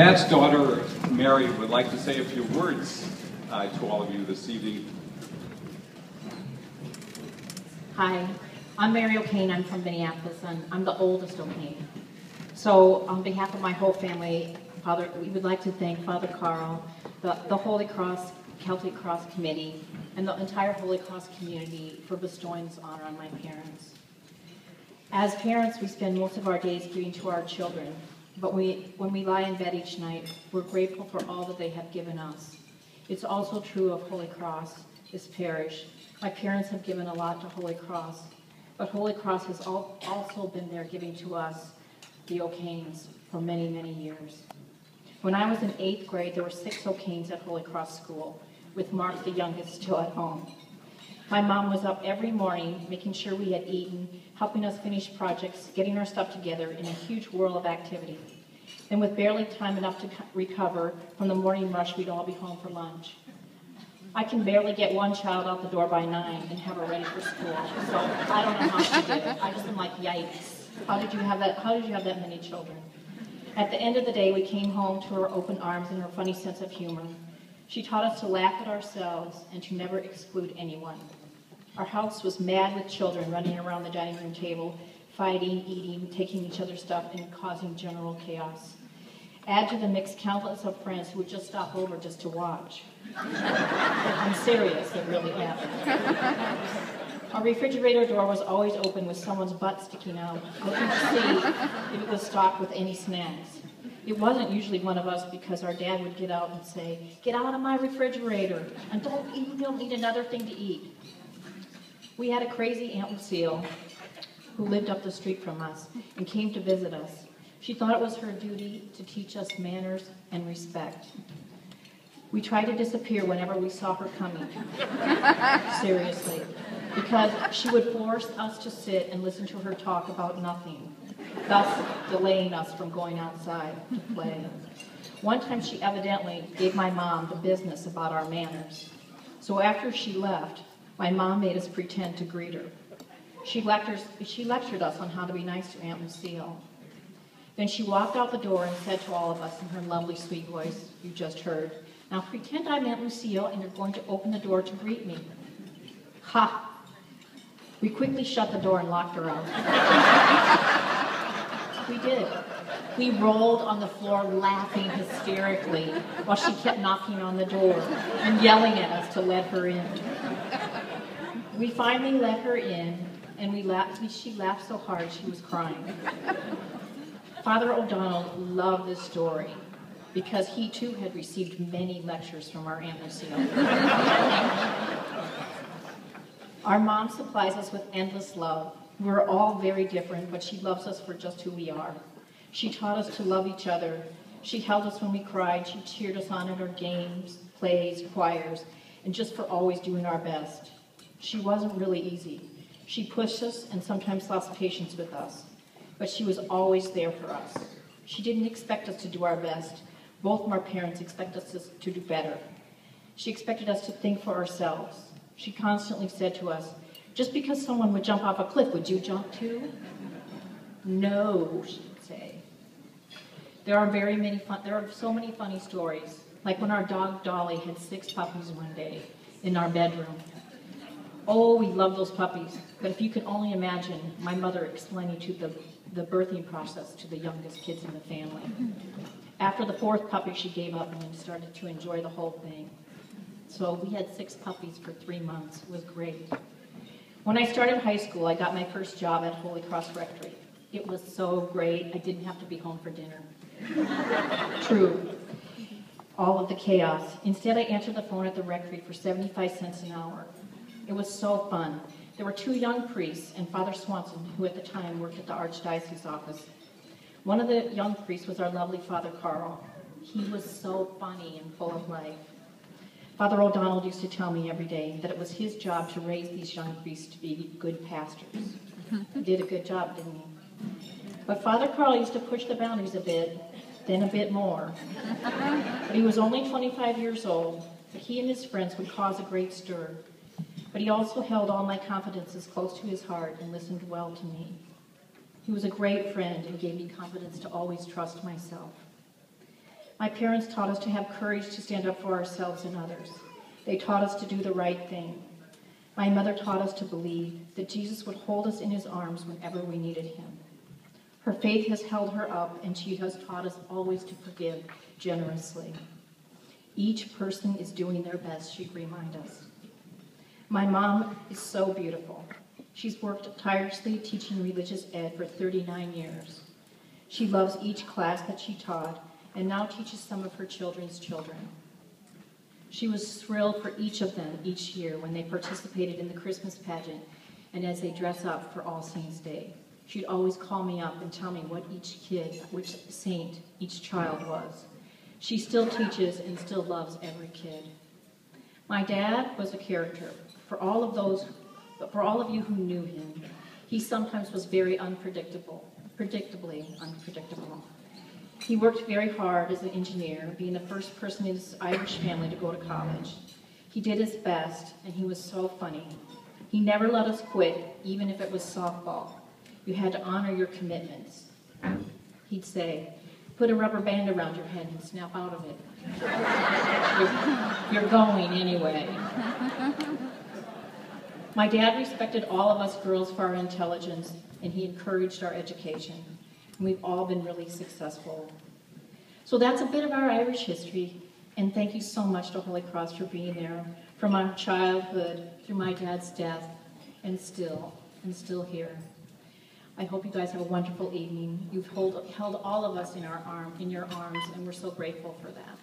Pat's daughter, Mary, would like to say a few words to all of you this evening. Hi, I'm Mary O'Kane. I'm from Minneapolis, and I'm the oldest O'Kane. So on behalf of my whole family, we would like to thank Father Carl, the Holy Cross, Celtic Cross Committee, and the entire Holy Cross community for bestowing this honor on my parents. As parents, we spend most of our days giving to our children, but when we lie in bed each night, we're grateful for all that they have given us. It's also true of Holy Cross, this parish. My parents have given a lot to Holy Cross, but Holy Cross has also been there giving to us, the O'Kanes, for many, many years. When I was in 8th grade, there were 6 O'Kanes at Holy Cross School, with Mark, the youngest, still at home. My mom was up every morning, making sure we had eaten, helping us finish projects, getting our stuff together in a huge whirl of activity. And with barely time enough to recover from the morning rush, we'd all be home for lunch. I can barely get one child out the door by 9 and have her ready for school, so I don't know how she did it. I just am like, yikes. How did you have that many children? At the end of the day, we came home to her open arms and her funny sense of humor. She taught us to laugh at ourselves and to never exclude anyone. Our house was mad with children running around the dining room table, fighting, eating, taking each other's stuff, and causing general chaos. Add to the mix countless of friends who would just stop over just to watch. I'm serious, it really happened. Our refrigerator door was always open with someone's butt sticking out, looking to see if it was stocked with any snacks. It wasn't usually one of us because our dad would get out and say, "Get out of my refrigerator, and you don't need another thing to eat." We had a crazy Aunt Lucille who lived up the street from us and came to visit us. She thought it was her duty to teach us manners and respect. We tried to disappear whenever we saw her coming, seriously, because she would force us to sit and listen to her talk about nothing, thus delaying us from going outside to play. One time she evidently gave my mom the business about our manners. So after she left, my mom made us pretend to greet her. She lectured us on how to be nice to Aunt Lucille. Then she walked out the door and said to all of us in her lovely, sweet voice you just heard, "Now pretend I'm Aunt Lucille and you're going to open the door to greet me." Ha! We quickly shut the door and locked her out. We did. We rolled on the floor laughing hysterically while she kept knocking on the door and yelling at us to let her in. We finally let her in, and she laughed so hard she was crying. Father O'Donnell loved this story because he too had received many lectures from our Aunt Lucille. Our mom supplies us with endless love. We're all very different, but she loves us for just who we are. She taught us to love each other. She held us when we cried. She cheered us on in our games, plays, choirs, and just for always doing our best. She wasn't really easy. She pushed us and sometimes lost patience with us, but she was always there for us. She didn't expect us to do our best. Both of our parents expect us to do better. She expected us to think for ourselves. She constantly said to us, "Just because someone would jump off a cliff, would you jump too?" "No," she would say. There are so many funny stories, like when our dog Dolly had 6 puppies one day in our bedroom. Oh, we loved those puppies, but if you could only imagine my mother explaining the birthing process to the youngest kids in the family. After the 4th puppy, she gave up and started to enjoy the whole thing. So we had 6 puppies for 3 months. It was great. When I started high school, I got my first job at Holy Cross Rectory. It was so great, I didn't have to be home for dinner. True. All of the chaos. Instead, I answered the phone at the rectory for 75 cents an hour. It was so fun. There were 2 young priests and Father Swanson, who at the time worked at the Archdiocese office. One of the young priests was our lovely Father Carl. He was so funny and full of life. Father O'Donnell used to tell me every day that it was his job to raise these young priests to be good pastors. He did a good job, didn't he? But Father Carl used to push the boundaries a bit, then a bit more. But he was only 25 years old, but he and his friends would cause a great stir. But he also held all my confidences close to his heart and listened well to me. He was a great friend and gave me confidence to always trust myself. My parents taught us to have courage to stand up for ourselves and others. They taught us to do the right thing. My mother taught us to believe that Jesus would hold us in his arms whenever we needed him. Her faith has held her up, and she has taught us always to forgive generously. Each person is doing their best, she'd remind us. My mom is so beautiful. She's worked tirelessly teaching religious ed for 39 years. She loves each class that she taught and now teaches some of her children's children. She was thrilled for each of them each year when they participated in the Christmas pageant and as they dress up for All Saints' Day. She'd always call me up and tell me what each kid, which saint each child was. She still teaches and still loves every kid. My dad was a character. For all of you who knew him, he sometimes was very predictably unpredictable. He worked very hard as an engineer, being the first person in his Irish family to go to college. He did his best, and he was so funny. He never let us quit, even if it was softball. You had to honor your commitments. He'd say, put a rubber band around your head and snap out of it. You're going anyway. My dad respected all of us girls for our intelligence, and he encouraged our education. And we've all been really successful. So that's a bit of our Irish history, and thank you so much to Holy Cross for being there from our childhood through my dad's death, and still here. I hope you guys have a wonderful evening. You've held all of us in your arms, and we're so grateful for that.